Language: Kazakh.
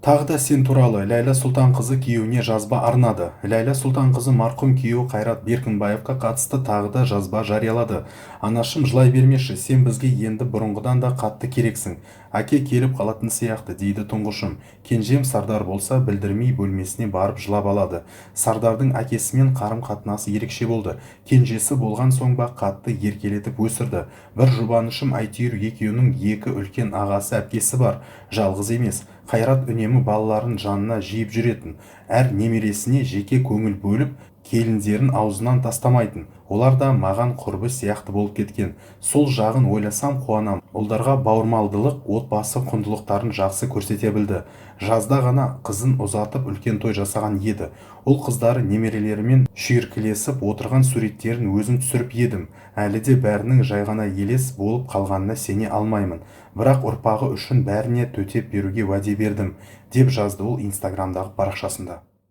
Тағы да сен туралы Ләйлә Сұлтанқызы күйеуіне жазба арнады. Ләйлә Сұлтанқызы марқұм күйеуі Қайрат Беркінбаевқа қатысты тағы да жазба жариялады. Анашым, жылай бермеші, сен бізге енді бұрынғыдан да қатты керексің. Әке келіп қалатын сияқты, дейді тұңғышым. Кенжем Сардар болса білдірмей бөлмесіне барып жылап алады. Сардардың әкесімен қарым-қатынасы ерекше болды. Кенжесі болған соң ба қатты еркелетіп өсірді. Бір жұбанышым, әйтеуір екеуінің екі үлкен ағасы әпкесі бар. Жалғыз емес. Қайрат үнемі балаларын жанына жиып жүретін. Әр немересіне жеке көңіл бөліп, келіндерін аузынан тастамайтын. Олар да маған құрбы сияқты болып кеткен. Сол жағын ойласам қуанам. Ұлдарға бауырмалдылық, отбасы құндылықтарын жақсы көрсете білді. Жазда ғана қызын ұзатып үлкен той жасаған еді. Ол қыздары немерелерімен шүйіркелесіп отырған суреттерін өзім түсіріп едім. Әлі де бәрінің жай ғана елес болып қалғанына сене алмаймын. Бірақ ұрпағы үшін бәріне төтеп беруге уәде бердім, деп жазды ол инстаграмдағы парақшасында.